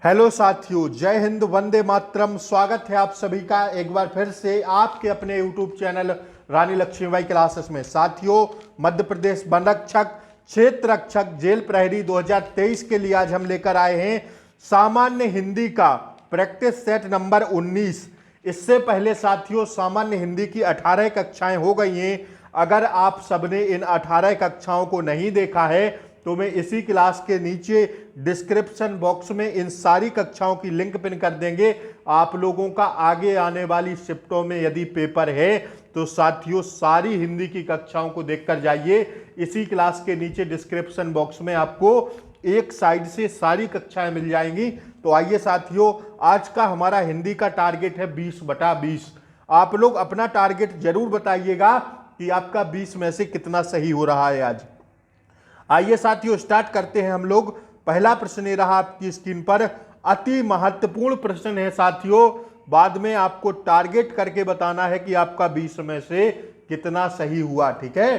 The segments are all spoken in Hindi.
हेलो साथियों, जय हिंद, वंदे मातरम। स्वागत है आप सभी का एक बार फिर से आपके अपने यूट्यूब चैनल रानी लक्ष्मीबाई क्लासेस में। साथियों, मध्य प्रदेश वन रक्षक क्षेत्र रक्षक जेल प्रहरी 2023 के लिए आज हम लेकर आए हैं सामान्य हिंदी का प्रैक्टिस सेट नंबर 19। इससे पहले साथियों सामान्य हिंदी की 18 कक्षाएं हो गई हैं। अगर आप सबने इन 18 कक्षाओं को नहीं देखा है तो मैं इसी क्लास के नीचे डिस्क्रिप्शन बॉक्स में इन सारी कक्षाओं की लिंक पिन कर देंगे। आप लोगों का आगे आने वाली शिफ्टों में यदि पेपर है तो साथियों सारी हिंदी की कक्षाओं को देखकर जाइए। इसी क्लास के नीचे डिस्क्रिप्शन बॉक्स में आपको एक साइड से सारी कक्षाएं मिल जाएंगी। तो आइए साथियों, आज का हमारा हिंदी का टारगेट है 20/20। आप लोग अपना टारगेट जरूर बताइएगा कि आपका 20 में से कितना सही हो रहा है आज। आइए साथियों, स्टार्ट करते हैं हम लोग। पहला प्रश्न ये रहा आपकी स्क्रीन पर, अति महत्वपूर्ण प्रश्न है साथियों। बाद में आपको टारगेट करके बताना है कि आपका 20 में से कितना सही हुआ। ठीक है,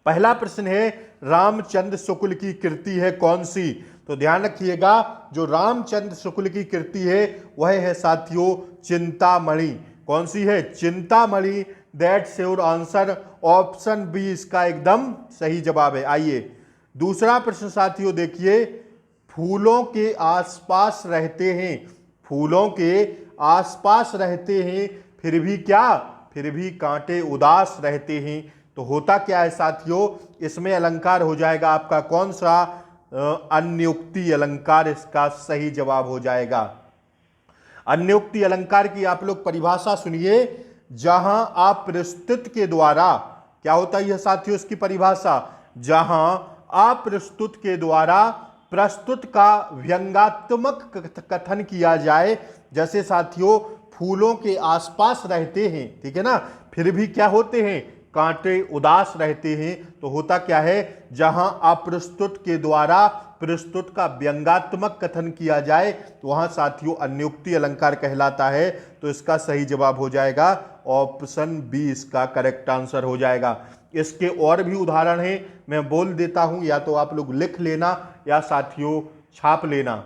पहला प्रश्न है, रामचंद्र शुक्ल की कृति है कौन सी? तो ध्यान रखिएगा, जो रामचंद्र शुक्ल की कृति है वह है साथियों चिंतामणि। कौन सी है? Chintamani. That's your answer. Option B इसका एकदम सही जवाब है। आइए दूसरा प्रश्न साथियों देखिए, फूलों के आसपास रहते हैं, फूलों के आसपास रहते हैं फिर भी क्या? फिर भी कांटे उदास रहते हैं। तो होता क्या है साथियों, इसमें अलंकार हो जाएगा आपका कौन सा? अन्योक्ति अलंकार इसका सही जवाब हो जाएगा। अन्योक्ति अलंकार की आप लोग परिभाषा सुनिए। जहां आप प्रस्तुत के द्वारा, क्या होता है यह साथियों इसकी परिभाषा? जहां आप प्रस्तुत के द्वारा प्रस्तुत का व्यंग्यात्मक कथन किया जाए। जैसे साथियों फूलों के आसपास रहते हैं, ठीक है ना, फिर भी क्या होते हैं? कांटे उदास रहते हैं। तो होता क्या है, जहां अप्रस्तुत के द्वारा प्रस्तुत का व्यंग्यात्मक कथन किया जाए तो वहां साथियों अन्योक्ति अलंकार कहलाता है। तो इसका सही जवाब हो जाएगा ऑप्शन बी, इसका करेक्ट आंसर हो जाएगा। इसके और भी उदाहरण हैं, मैं बोल देता हूं, या तो आप लोग लिख लेना या साथियों छाप लेना।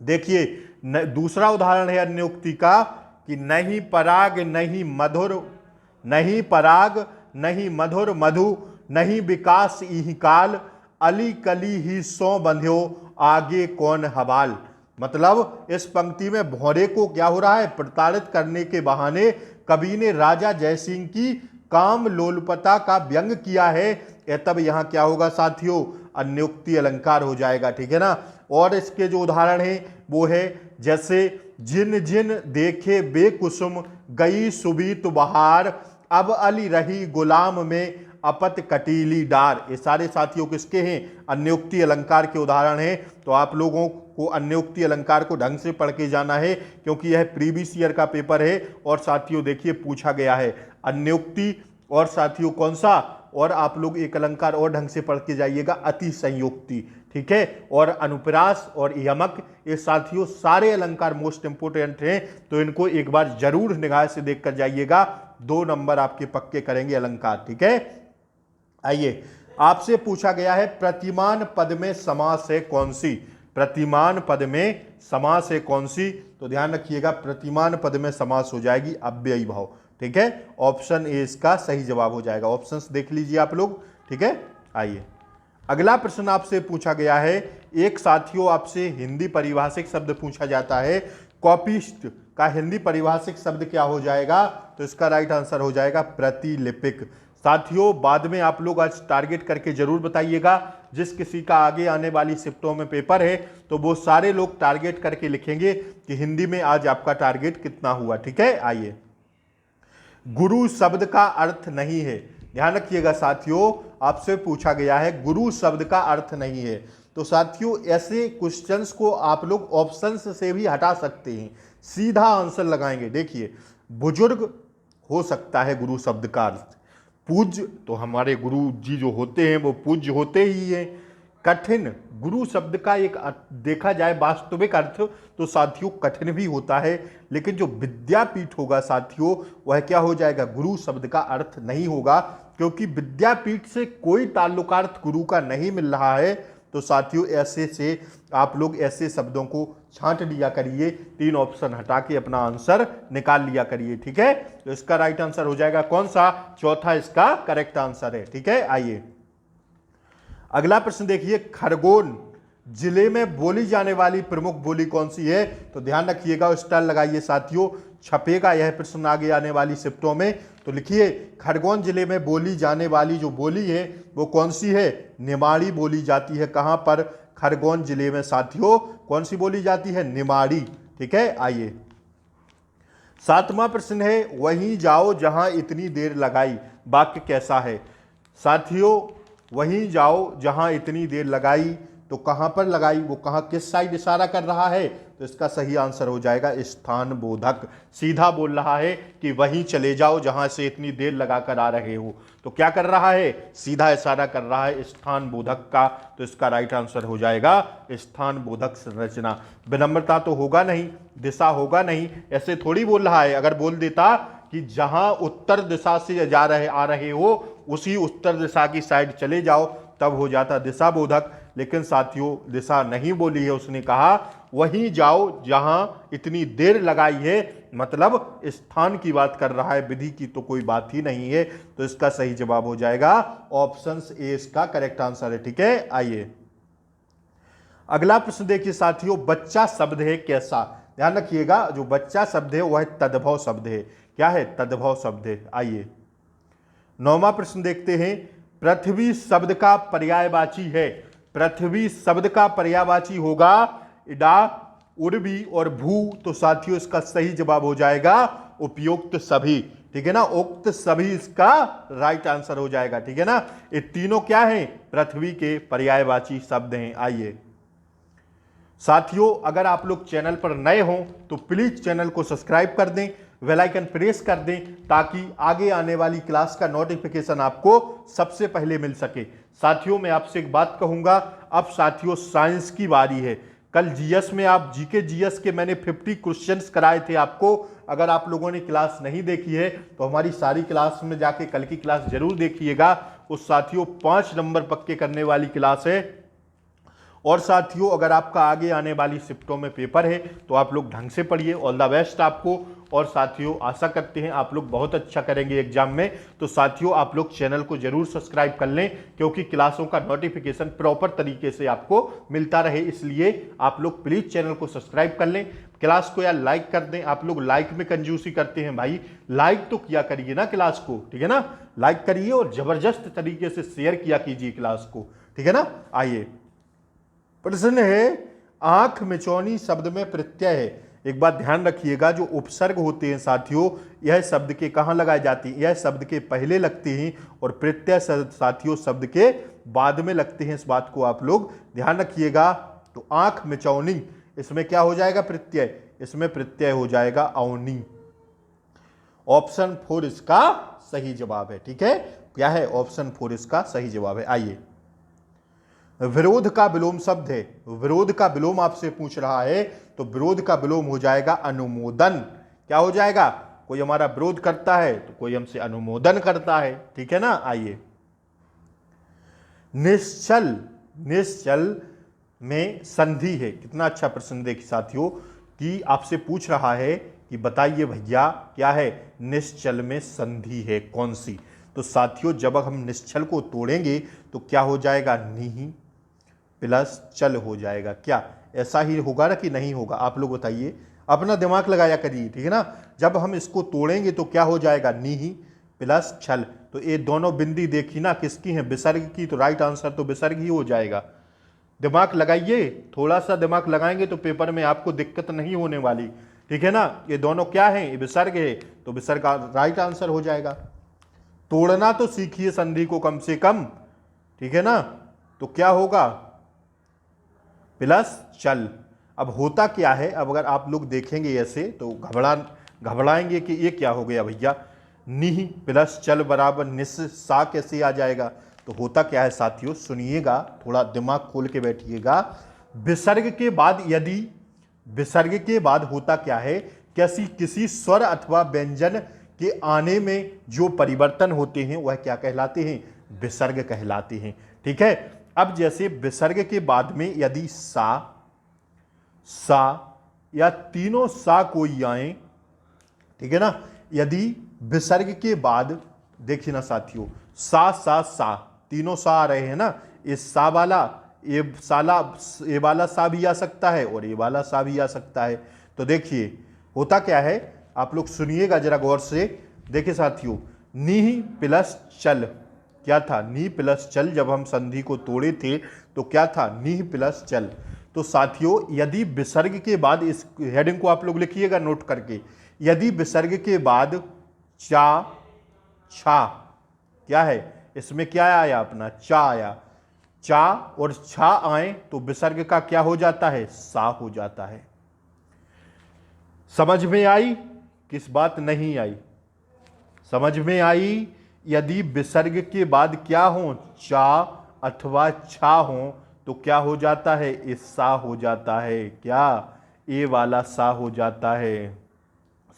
देखिए दूसरा उदाहरण है अन्योक्ति का कि नहीं पराग नहीं मधुर, नहीं पराग नहीं मधुर मधु, नहीं विकास इहि काल, अली कली ही सो बंध्यो आगे कौन हवाल। मतलब इस पंक्ति में भौरे को क्या हो रहा है? प्रताड़ित करने के बहाने कवि ने राजा जयसिंह की काम लोलुपता का व्यंग किया है। तब यहां क्या होगा साथियों? अन्योक्ति अलंकार हो जाएगा। ठीक है ना। और इसके जो उदाहरण है वो है जैसे जिन जिन देखे बेकुसुम गई सुबीत बहार, अब अली रही गुलाम में अपत कटीली डार। ये सारे साथियों किसके हैं? अन्योक्ति अलंकार के उदाहरण हैं। तो आप लोगों को अन्योक्ति अलंकार को ढंग से पढ़ के जाना है क्योंकि यह प्रीवियस ईयर का पेपर है। और साथियों देखिए पूछा गया है अन्योक्ति और साथियों कौन सा, और आप लोग एक अलंकार और ढंग से पढ़ के जाइएगा, अति संयुक्ति। ठीक है, और अनुप्रास और यमक, ये साथियों सारे अलंकार मोस्ट इंपोर्टेंट हैं। तो इनको एक बार जरूर निगाह से देख कर जाइएगा, 2 नंबर आपके पक्के करेंगे अलंकार। ठीक है, आइए आपसे पूछा गया है प्रतिमान पद में समास है कौन सी? प्रतिमान पद में समास है कौन सी? तो ध्यान रखिएगा, प्रतिमान पद में समास हो जाएगी अव्ययी भाव। ठीक है, ऑप्शन ए इसका सही जवाब हो जाएगा। ऑप्शंस देख लीजिए आप लोग। ठीक है, आइए अगला प्रश्न आपसे पूछा गया है। एक साथियों आपसे हिंदी परिभाषिक शब्द पूछा जाता है, कॉपीस्ट का हिंदी परिभाषिक शब्द क्या हो जाएगा? तो इसका राइट आंसर हो जाएगा प्रतिलिपिक। साथियों बाद में आप लोग आज टारगेट करके जरूर बताइएगा। जिस किसी का आगे आने वाली शिफ्टों में पेपर है तो वो सारे लोग टारगेट करके लिखेंगे कि हिंदी में आज आपका टारगेट कितना हुआ। ठीक है, आइए गुरु शब्द का अर्थ नहीं है। ध्यान रखिएगा साथियों, आपसे पूछा गया है गुरु शब्द का अर्थ नहीं है। तो साथियों ऐसे क्वेश्चंस को आप लोग ऑप्शंस से भी हटा सकते हैं, सीधा आंसर लगाएंगे। देखिए बुजुर्ग हो सकता है गुरु शब्द का अर्थ, पूज्य तो हमारे गुरु जी जो होते हैं वो पूज्य होते ही हैं। कठिन, गुरु शब्द का एक देखा जाए वास्तविक अर्थ तो साथियों कठिन भी होता है, लेकिन जो विद्यापीठ होगा साथियों वह क्या हो जाएगा? गुरु शब्द का अर्थ नहीं होगा, क्योंकि विद्यापीठ से कोई ताल्लुकार्थ गुरु का नहीं मिल रहा है। तो साथियों ऐसे से आप लोग ऐसे शब्दों को छांट लिया करिए, 3 ऑप्शन हटा के अपना आंसर निकाल लिया करिए। ठीक है, तो इसका राइट आंसर हो जाएगा कौन सा? चौथा इसका करेक्ट आंसर है। ठीक है, आइए अगला प्रश्न देखिए, खरगोन जिले में बोली जाने वाली प्रमुख बोली कौन सी है? तो ध्यान रखिएगा, स्टार लगाइए साथियों, छपेगा यह प्रश्न आगे आने वाली शिफ्टों में। तो लिखिए, खरगोन जिले में बोली जाने वाली जो बोली है वो कौन सी है? निमाड़ी बोली जाती है। कहां पर? खरगोन जिले में साथियों कौन सी बोली जाती है? निमाड़ी। ठीक है, आइए 7वां प्रश्न है, वहीं जाओ जहां इतनी देर लगाई, वाक्य कैसा है? साथियों वहीं जाओ जहां इतनी देर लगाई, तो कहां पर लगाई? वो कहां, किस साइड इशारा कर रहा है? तो इसका सही आंसर हो जाएगा स्थान बोधक। सीधा बोल रहा है कि वहीं चले जाओ जहां से इतनी देर लगाकर आ रहे हो। तो क्या कर रहा है? सीधा इशारा कर रहा है स्थान बोधक का। तो इसका राइट आंसर हो जाएगा स्थान बोधक संरचना। विनम्रता तो होगा नहीं, दिशा होगा नहीं, ऐसे थोड़ी बोल रहा है। अगर बोल देता कि जहां उत्तर दिशा से आ रहे हो उसी उत्तर दिशा की साइड चले जाओ, तब हो जाता दिशा बोधक। लेकिन साथियों दिशा नहीं बोली है, उसने कहा वहीं जाओ जहां इतनी देर लगाई है, मतलब स्थान की बात कर रहा है, विधि की तो कोई बात ही नहीं है। तो इसका सही जवाब हो जाएगा ऑप्शन ए इसका करेक्ट आंसर है। ठीक है, आइए अगला प्रश्न देखिए साथियों, बच्चा शब्द है कैसा? ध्यान रखिएगा, जो बच्चा शब्द है वह तद्भव शब्द है। क्या है? तद्भव शब्द है। आइए 9वां प्रश्न देखते हैं, पृथ्वी शब्द का पर्यायवाची है। पृथ्वी शब्द का पर्यायवाची होगा इडा, उर्वी और भू। तो साथियों इसका सही जवाब हो जाएगा उपयुक्त सभी। ठीक है ना, उक्त सभी इसका राइट आंसर हो जाएगा। ठीक है ना, ये तीनों क्या हैं? पृथ्वी के पर्यायवाची शब्द हैं। आइए साथियों अगर आप लोग चैनल पर नए हों तो प्लीज चैनल को सब्सक्राइब कर दें, बेल आइकन प्रेस कर दें, ताकि आगे आने वाली क्लास का नोटिफिकेशन आपको सबसे पहले मिल सके। साथियों मैं आपसे एक बात कहूंगा, अब साथियों साइंस की बारी है। कल जीएस में आप जीके जीएस के मैंने 50 क्वेश्चंस कराए थे आपको। अगर आप लोगों ने क्लास नहीं देखी है तो हमारी सारी क्लास में जाके कल की क्लास जरूर देखिएगा। उस साथियों 5 नंबर पक्के करने वाली क्लास है। और साथियों अगर आपका आगे आने वाली शिफ्टों में पेपर है तो आप लोग ढंग से पढ़िए। ऑल द बेस्ट आपको। और साथियों आशा करते हैं आप लोग बहुत अच्छा करेंगे एग्जाम में। तो साथियों आप लोग चैनल को जरूर सब्सक्राइब कर लें, क्योंकि क्लासों का नोटिफिकेशन प्रॉपर तरीके से आपको मिलता रहे, इसलिए आप लोग प्लीज चैनल को सब्सक्राइब कर लें। क्लास को यार लाइक कर दें। आप लोग लाइक में कंजूसी करते हैं भाई, लाइक तो किया करिए ना क्लास को। ठीक है ना, लाइक करिए और जबरदस्त तरीके से शेयर किया कीजिए क्लास को। ठीक है ना, आइए प्रश्न है, आंख मिचौनी शब्द में प्रत्यय है। एक बात ध्यान रखिएगा, जो उपसर्ग होते हैं साथियों यह शब्द के कहां लगाए जाती हैं? यह शब्द के पहले लगते हैं और प्रत्यय साथियों शब्द के बाद में लगते हैं। इस बात को आप लोग ध्यान रखिएगा। तो आंख मिचौनी, इसमें क्या हो जाएगा? प्रत्यय। इसमें प्रत्यय हो जाएगा औनी। ऑप्शन 4 इसका सही जवाब है। ठीक है, क्या है? ऑप्शन 4 इसका सही जवाब है। आइए विरोध का विलोम शब्द है। विरोध का विलोम आपसे पूछ रहा है, तो विरोध का विलोम हो जाएगा अनुमोदन। क्या हो जाएगा? कोई हमारा विरोध करता है तो कोई हमसे अनुमोदन करता है। ठीक है ना, आइए निश्चल, निश्चल में संधि है। कितना अच्छा प्रश्न देखिए साथियों, कि आपसे पूछ रहा है कि बताइए भैया क्या है? निश्चल में संधि है कौन सी? तो साथियों जब हम निश्चल को तोड़ेंगे तो क्या हो जाएगा? निहि प्लस चल हो जाएगा। क्या ऐसा ही होगा ना कि नहीं होगा? आप लोग बताइए, अपना दिमाग लगाया करिए। ठीक है ना, जब हम इसको तोड़ेंगे तो क्या हो जाएगा? निहि प्लस छल। तो ये दोनों बिंदी देखी ना किसकी हैं? विसर्ग की। तो राइट आंसर तो विसर्ग ही हो जाएगा। दिमाग लगाइए, थोड़ा सा दिमाग लगाएंगे तो पेपर में आपको दिक्कत नहीं होने वाली। ठीक है ना, ये दोनों क्या है? ये विसर्ग है, तो विसर्ग राइट आंसर हो जाएगा। तोड़ना तो सीखिए संधि को कम से कम। ठीक है ना, तो क्या होगा? प्लस चल। अब होता क्या है? अब अगर आप लोग देखेंगे ऐसे तो घबराएंगे कि ये क्या हो गया भैया? निहि प्लस चल बराबर निस, सा कैसे आ जाएगा? तो होता क्या है साथियों, सुनिएगा, थोड़ा दिमाग खोल के बैठिएगा। विसर्ग के बाद, यदि विसर्ग के बाद होता क्या है, किसी स्वर अथवा व्यंजन के आने में जो परिवर्तन होते हैं वह क्या कहलाते हैं? विसर्ग कहलाते हैं। ठीक है, अब जैसे विसर्ग के बाद में यदि सा या तीनों सा कोई आए, ठीक है ना, यदि विसर्ग के बाद देखिए ना साथियों, सा तीनों सा आ रहे हैं ना, इस सा वाला ये वाला सा भी आ सकता है और ये वाला सा भी आ सकता है। तो देखिए होता क्या है, आप लोग सुनिएगा जरा गौर से। देखिए साथियों, नी प्लस चल क्या था, नी प्लस चल, जब हम संधि को तोड़े थे तो क्या था, नी प्लस चल। तो साथियों यदि विसर्ग के बाद, इस हेडिंग को आप लोग लिखिएगा नोट करके, यदि विसर्ग के बाद चा छा, क्या है इसमें, क्या आया अपना, चा आया, चा और छा आए तो विसर्ग का क्या हो जाता है, सा हो जाता है। समझ में आई, किस बात नहीं आई, समझ में आई। यदि विसर्ग के बाद क्या हो, चा अथवा छा हो तो क्या हो जाता है, इस सा हो जाता है, क्या ए वाला सा हो जाता है,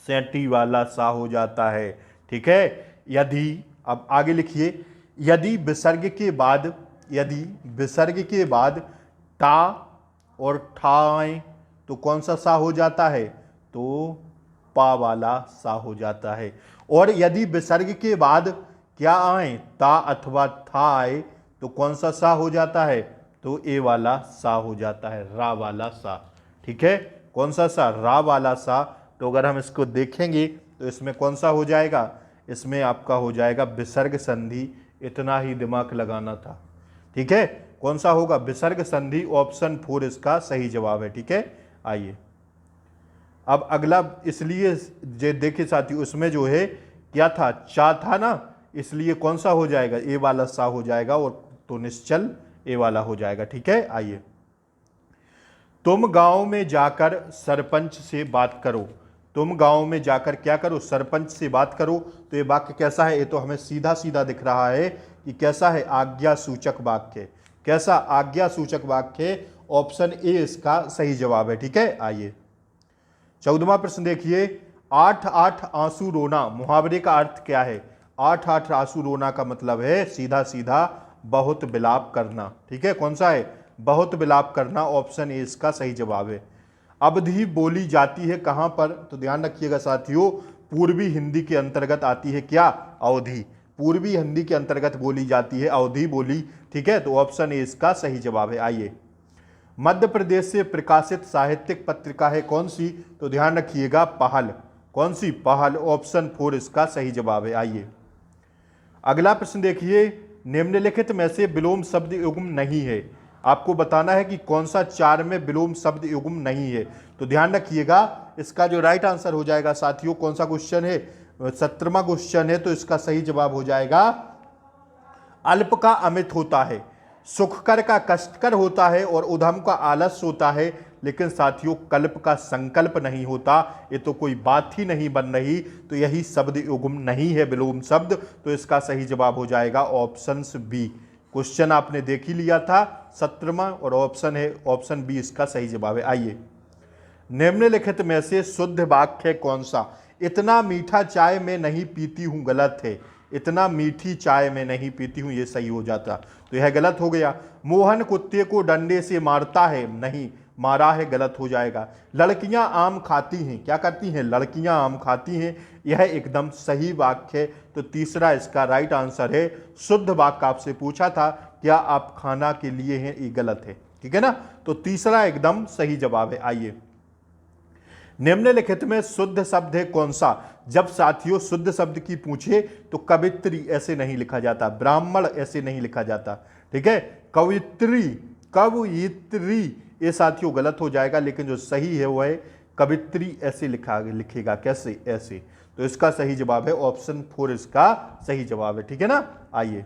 सेंटी वाला सा हो जाता है, ठीक है। यदि अब आगे लिखिए, यदि विसर्ग के बाद टा और ठा आए तो कौन सा सा हो जाता है, तो पा वाला सा हो जाता है। और यदि विसर्ग के बाद क्या आए, ता अथवा था आए तो कौन सा सा हो जाता है, तो ए वाला सा हो जाता है, रा वाला सा, ठीक है। कौन सा सा, रा वाला सा। तो अगर हम इसको देखेंगे तो इसमें कौन सा हो जाएगा, इसमें आपका हो जाएगा विसर्ग संधि, इतना ही दिमाग लगाना था, ठीक है। कौन सा होगा, विसर्ग संधि, ऑप्शन 4 इसका सही जवाब है, ठीक है। आइए अब अगला, इसलिए जे देखिए साथियों, उसमें जो है क्या था, चा था ना, इसलिए कौन सा हो जाएगा, ए वाला सा हो जाएगा, और तो निश्चल ए वाला हो जाएगा, ठीक है। आइए, तुम गांव में जाकर सरपंच से बात करो, तुम गांव में जाकर क्या करो, सरपंच से बात करो। तो ये वाक्य कैसा है, ये तो हमें सीधा सीधा दिख रहा है कि कैसा है, आज्ञा सूचक वाक्य, कैसा, आज्ञा सूचक वाक्य, ऑप्शन ए इसका सही जवाब है, ठीक है। आइए 14वां प्रश्न देखिए, 8-8 आंसू रोना, मुहावरे का अर्थ क्या है। 8-8 आंसू रोना का मतलब है सीधा सीधा बहुत विलाप करना, ठीक है। कौन सा है, बहुत विलाप करना, ऑप्शन ए इसका सही जवाब है। अवधि बोली जाती है कहां पर, तो ध्यान रखिएगा साथियों, पूर्वी हिंदी के अंतर्गत आती है क्या, अवधि, पूर्वी हिंदी के अंतर्गत बोली जाती है अवधि बोली, ठीक है। तो ऑप्शन ए इसका सही जवाब है। आइए, मध्य प्रदेश से प्रकाशित साहित्यिक पत्रिका है कौन सी, तो ध्यान रखिएगा पहल, कौन सी, पहल, ऑप्शन 4 इसका सही जवाब है। आइए अगला प्रश्न देखिए, निम्नलिखित में से विलोम शब्द युग्म नहीं है, आपको बताना है कि कौन सा 4 में विलोम शब्द युग्म नहीं है। तो ध्यान रखिएगा, इसका जो राइट आंसर हो जाएगा साथियों, कौन सा क्वेश्चन है, 17वां क्वेश्चन है, तो इसका सही जवाब हो जाएगा, अल्प का अमित होता है, सुखकर का कष्टकर होता है, और उधम का आलस्य होता है, लेकिन साथियों कल्प का संकल्प नहीं होता। ये तो कोई बात ही नहीं बन रही, तो यही शब्द युग्म नहीं है, विलोम शब्द। तो इसका सही जवाब हो जाएगा ऑप्शन बी। क्वेश्चन आपने देख ही लिया था 17वां, और ऑप्शन है ऑप्शन बी इसका सही जवाब है। आइए, निम्नलिखित में से शुद्ध वाक्य कौन सा, इतना मीठा चाय में नहीं पीती हूं, गलत है, इतना मीठी चाय में नहीं पीती हूं, ये सही हो जाता, तो यह गलत हो गया। मोहन कुत्ते को डंडे से मारता है, नहीं, मारा है, गलत हो जाएगा। लड़कियां आम खाती हैं, क्या करती हैं, लड़कियां आम खाती हैं, यह एकदम सही वाक्य है। तो तीसरा इसका राइट आंसर है, शुद्ध वाक्य आपसे पूछा था क्या आप खाना के लिए हैं, ये गलत है, ठीक है ना। तो तीसरा एकदम सही जवाब है। आइए, निम्नलिखित में शुद्ध शब्द है कौन सा। जब साथियों शुद्ध शब्द की पूछे तो कवित्री ऐसे नहीं लिखा जाता, ब्राह्मण ऐसे नहीं लिखा जाता, ठीक है। कवित्री, कवित्री, ये साथियों गलत हो जाएगा, लेकिन जो सही है वो है कवित्री, ऐसे लिखेगा, कैसे, ऐसे। तो इसका सही जवाब है ऑप्शन 4 इसका सही जवाब है, ठीक है ना। आइए,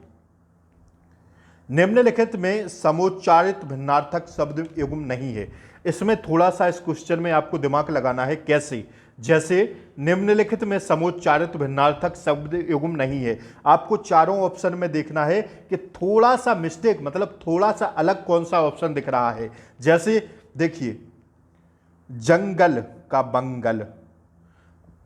निम्नलिखित में समोच्चारित भिन्नार्थक शब्द युग्म नहीं है। इसमें थोड़ा सा इस क्वेश्चन में आपको दिमाग लगाना है, कैसे, जैसे निम्नलिखित में समोच्चारित भिन्नार्थक शब्द युग्म नहीं है, आपको चारों ऑप्शन में देखना है कि थोड़ा सा मिस्टेक, मतलब थोड़ा सा अलग कौन सा ऑप्शन दिख रहा है। जैसे देखिए, जंगल का बंगल,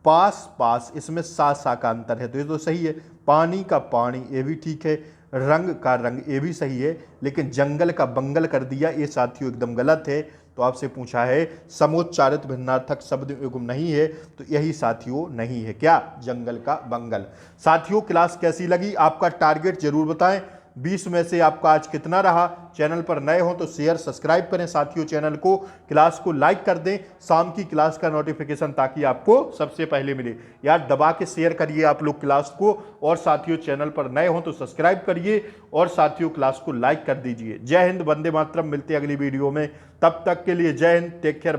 पास पास, इसमें सा का अंतर है, तो ये तो सही है। पानी का पानी, ये भी ठीक है। रंग का रंग, ये भी सही है, लेकिन जंगल का बंगल कर दिया, ये साथियों एकदम गलत है। तो आपसे पूछा है समोच्चारित भिन्नार्थक शब्द युग्म नहीं है, तो यही साथियों नहीं है, क्या, जंगल का बंगल। साथियों क्लास कैसी लगी, आपका टारगेट जरूर बताएं, 20 में से आपका आज कितना रहा। चैनल पर नए हो तो शेयर सब्सक्राइब करें साथियों चैनल को, क्लास को लाइक कर दें, शाम की क्लास का नोटिफिकेशन ताकि आपको सबसे पहले मिले। यार दबा के शेयर करिए आप लोग क्लास को, और साथियों चैनल पर नए हो तो सब्सक्राइब करिए, और साथियों क्लास को लाइक कर दीजिए। जय हिंद, वंदे मातरम। मिलते हैं अगली वीडियो में, तब तक के लिए जय हिंद, टेक केयर।